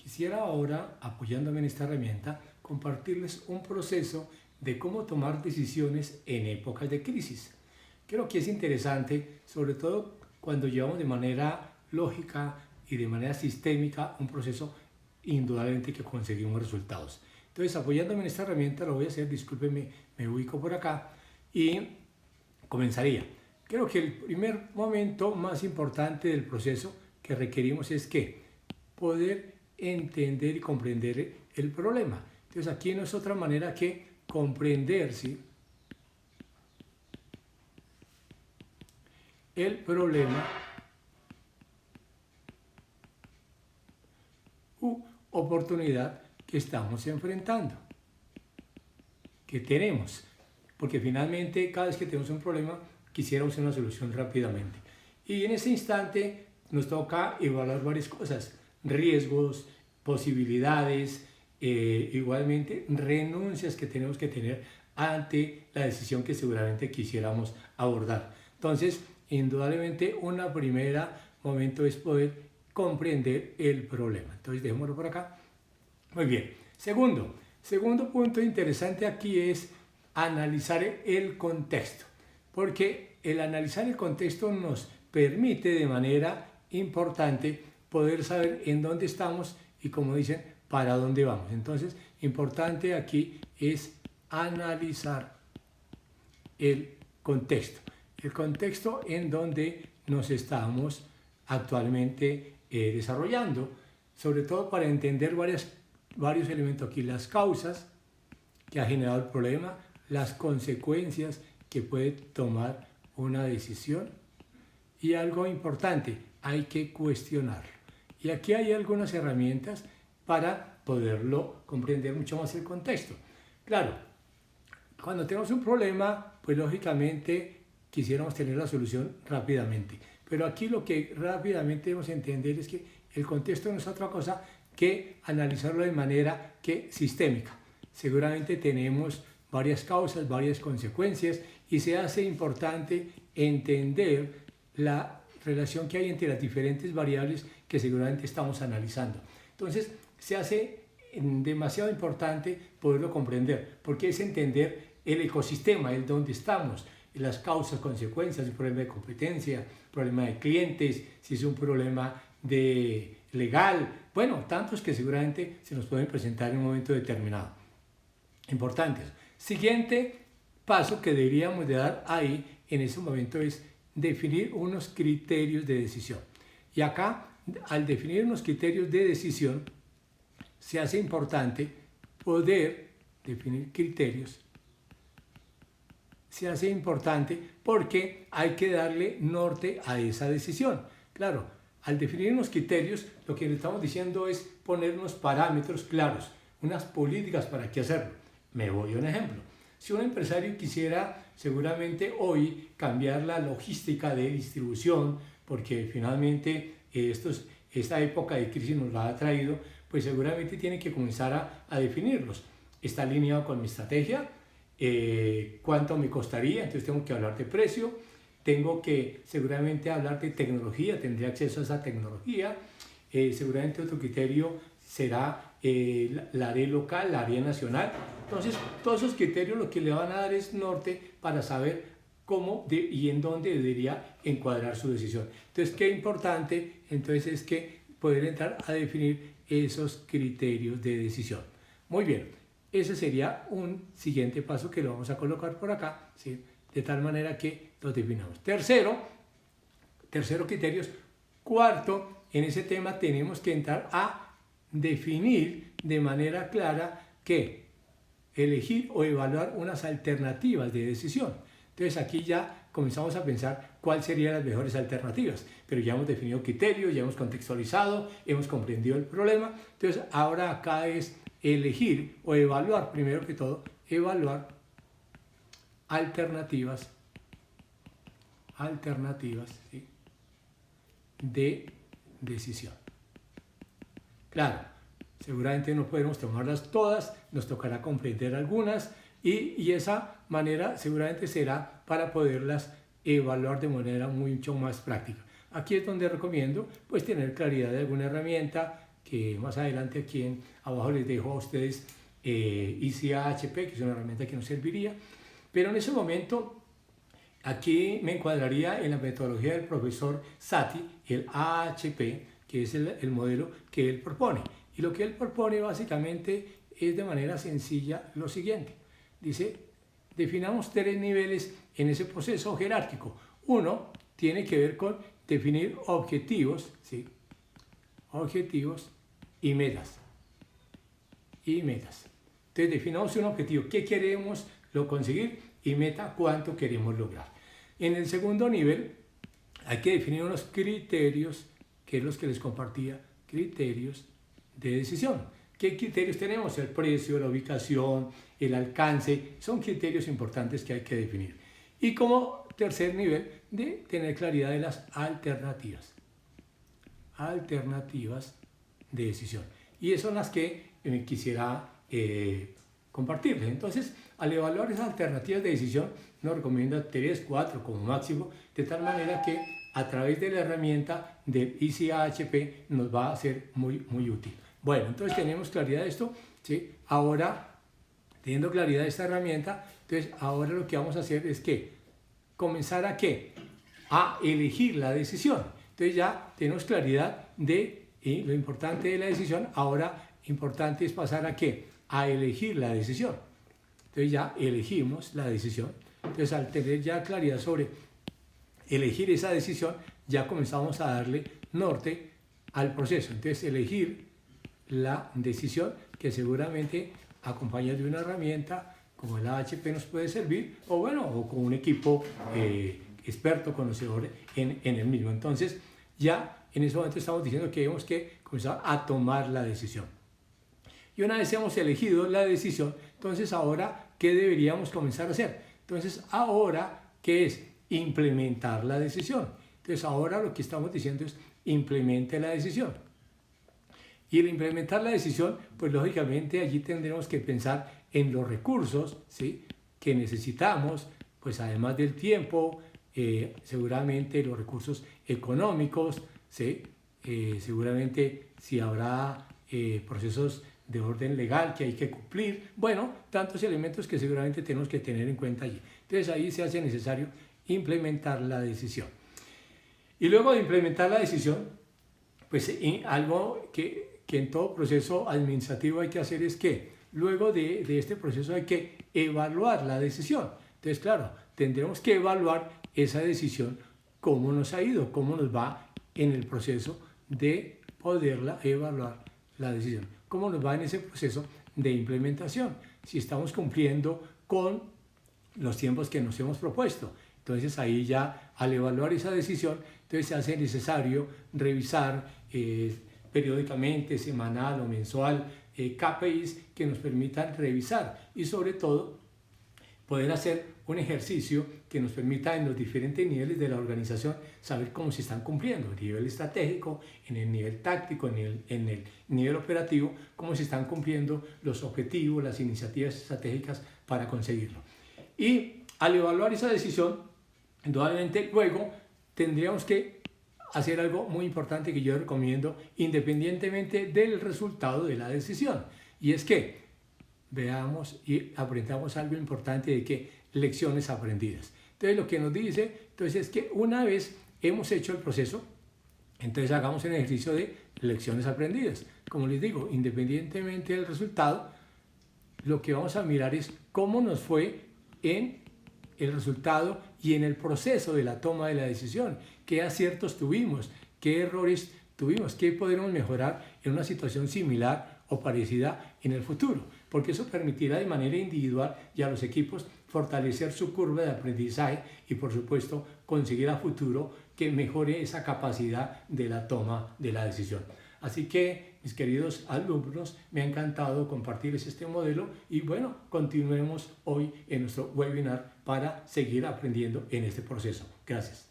Quisiera ahora, apoyándome en esta herramienta, compartirles un proceso de cómo tomar decisiones en épocas de crisis. Creo que es interesante, sobre todo cuando llevamos de manera lógica y de manera sistémica un proceso, indudablemente que conseguimos resultados. Entonces, apoyándome en esta herramienta, lo voy a hacer, discúlpenme, me ubico por acá y comenzaría. Creo que el primer momento más importante del proceso que requerimos es que poder entender y comprender el problema. Entonces aquí no es otra manera que comprender, ¿sí?, el problema u oportunidad que estamos enfrentando, que tenemos, porque finalmente cada vez que tenemos un problema quisiéramos una solución rápidamente. Y en ese instante nos toca evaluar varias cosas: riesgos, posibilidades, igualmente renuncias que tenemos que tener ante la decisión que seguramente quisiéramos abordar. Entonces, indudablemente, un primer momento es poder comprender el problema. Entonces, dejémoslo por acá. Muy bien. Segundo punto interesante aquí es analizar el contexto, porque el analizar el contexto nos permite de manera importante poder saber en dónde estamos y, como dicen, para dónde vamos. Entonces, importante aquí es analizar el contexto en donde nos estamos actualmente desarrollando, sobre todo para entender varios elementos aquí: las causas que ha generado el problema, las consecuencias que puede tomar una decisión, y algo importante, hay que cuestionarlo. Y aquí hay algunas herramientas para poderlo comprender mucho más el contexto. Claro, cuando tenemos un problema, pues lógicamente quisiéramos tener la solución rápidamente. Pero aquí lo que rápidamente debemos entender es que el contexto no es otra cosa que analizarlo de manera sistémica. Seguramente tenemos varias causas, varias consecuencias, y se hace importante entender la relación que hay entre las diferentes variables que seguramente estamos analizando. Entonces, se hace demasiado importante poderlo comprender, porque es entender el ecosistema, el dónde estamos, las causas, consecuencias, el problema de competencia, problema de clientes, si es un problema legal, bueno, tantos que seguramente se nos pueden presentar en un momento determinado. Importantes. Siguiente paso que deberíamos de dar ahí en ese momento es definir unos criterios de decisión. Y acá, al definir unos criterios de decisión, se hace importante poder definir criterios. Se hace importante porque hay que darle norte a esa decisión. Claro, al definir unos criterios, lo que le estamos diciendo es poner unos parámetros claros, unas políticas para qué hacerlo. Me voy a un ejemplo. Si un empresario quisiera seguramente hoy cambiar la logística de distribución, porque finalmente esta época de crisis nos la ha traído, pues seguramente tiene que comenzar a definirlos. ¿Está alineado con mi estrategia? ¿Cuánto me costaría? Entonces tengo que hablar de precio, tengo que seguramente hablar de tecnología, tendría acceso a esa tecnología. Seguramente otro criterio será la área local, la área nacional. Entonces, todos esos criterios lo que le van a dar es norte para saber cómo y en dónde debería encuadrar su decisión. Entonces, qué importante entonces es que poder entrar a definir esos criterios de decisión. Muy bien, ese sería un siguiente paso que lo vamos a colocar por acá, ¿sí?, de tal manera que lo definamos. Tercero criterios. Cuarto, en ese tema tenemos que entrar a definir de manera clara que elegir o evaluar unas alternativas de decisión. Entonces aquí ya comenzamos a pensar cuáles serían las mejores alternativas, pero ya hemos definido criterios, ya hemos contextualizado, hemos comprendido el problema. Entonces ahora acá es elegir o evaluar, primero que todo, evaluar alternativas, ¿sí?, de decisión. Claro, seguramente no podemos tomarlas todas, nos tocará comprender algunas y esa manera seguramente será para poderlas evaluar de manera mucho más práctica. Aquí es donde recomiendo pues tener claridad de alguna herramienta, que más adelante aquí abajo les dejo a ustedes ICAHP, que es una herramienta que nos serviría. Pero en ese momento, aquí me encuadraría en la metodología del profesor Satie, el AHP, que es el modelo que él propone. Y lo que él propone básicamente es de manera sencilla lo siguiente. Dice, definamos 3 niveles en ese proceso jerárquico. Uno tiene que ver con definir objetivos, ¿sí? Objetivos y metas. Entonces definamos un objetivo, ¿qué queremos conseguir? Y meta, ¿cuánto queremos lograr? En el segundo nivel hay que definir unos criterios, que es los que les compartía, criterios de decisión. ¿Qué criterios tenemos? El precio, la ubicación, el alcance, son criterios importantes que hay que definir. Y como tercer nivel, de tener claridad de las alternativas de decisión. Y esas son las que quisiera compartirles. Entonces, al evaluar esas alternativas de decisión, nos recomienda 3, 4 como máximo, de tal manera que a través de la herramienta del ICAHP nos va a ser muy útil. Bueno, entonces tenemos claridad de esto, ¿sí? Ahora, teniendo claridad de esta herramienta, entonces ahora lo que vamos a hacer es que comenzar a ¿qué? A elegir la decisión. Entonces ya tenemos claridad de lo importante de la decisión. Ahora importante es pasar a ¿qué? A elegir la decisión. Entonces ya elegimos la decisión. Entonces al tener ya claridad sobre elegir esa decisión, ya comenzamos a darle norte al proceso. Entonces elegir la decisión, que seguramente acompañada de una herramienta como el AHP nos puede servir, o con un equipo experto, conocedor en el mismo. Entonces ya en ese momento estamos diciendo que tenemos que comenzar a tomar la decisión. Y una vez hemos elegido la decisión, entonces ahora, ¿qué deberíamos comenzar a hacer? Entonces ahora, ¿qué es? Implementar la decisión. Entonces ahora lo que estamos diciendo es implemente la decisión. Y el implementar la decisión, pues lógicamente allí tendremos que pensar en los recursos, ¿sí? Que necesitamos, pues además del tiempo, seguramente los recursos económicos, ¿sí? Seguramente si habrá procesos de orden legal que hay que cumplir, tantos elementos que seguramente tenemos que tener en cuenta allí. Entonces ahí se hace necesario implementar la decisión. Y luego de implementar la decisión, pues algo que en todo proceso administrativo hay que hacer es que luego de este proceso hay que evaluar la decisión. Entonces, claro, tendremos que evaluar esa decisión, cómo nos ha ido, cómo nos va en el proceso de poderla evaluar la decisión, cómo nos va en ese proceso de implementación, si estamos cumpliendo con los tiempos que nos hemos propuesto. Entonces ahí ya al evaluar esa decisión, entonces se hace necesario revisar periódicamente, semanal o mensual, KPIs que nos permitan revisar y sobre todo poder hacer un ejercicio que nos permita en los diferentes niveles de la organización saber cómo se están cumpliendo, en el nivel estratégico, en el nivel táctico, en el nivel operativo, cómo se están cumpliendo los objetivos, las iniciativas estratégicas para conseguirlo. Y al evaluar esa decisión, indudablemente luego tendríamos que hacer algo muy importante que yo recomiendo independientemente del resultado de la decisión, y es que veamos y aprendamos algo importante de que lecciones aprendidas. Entonces lo que nos dice entonces es que una vez hemos hecho el proceso, entonces hagamos un ejercicio de lecciones aprendidas. Como les digo, independientemente del resultado, lo que vamos a mirar es cómo nos fue en el resultado y en el proceso de la toma de la decisión, qué aciertos tuvimos, qué errores tuvimos, qué podemos mejorar en una situación similar o parecida en el futuro, porque eso permitirá de manera individual y a los equipos fortalecer su curva de aprendizaje y por supuesto conseguir a futuro que mejore esa capacidad de la toma de la decisión. Así que, mis queridos alumnos, me ha encantado compartirles este modelo y continuemos hoy en nuestro webinar para seguir aprendiendo en este proceso. Gracias.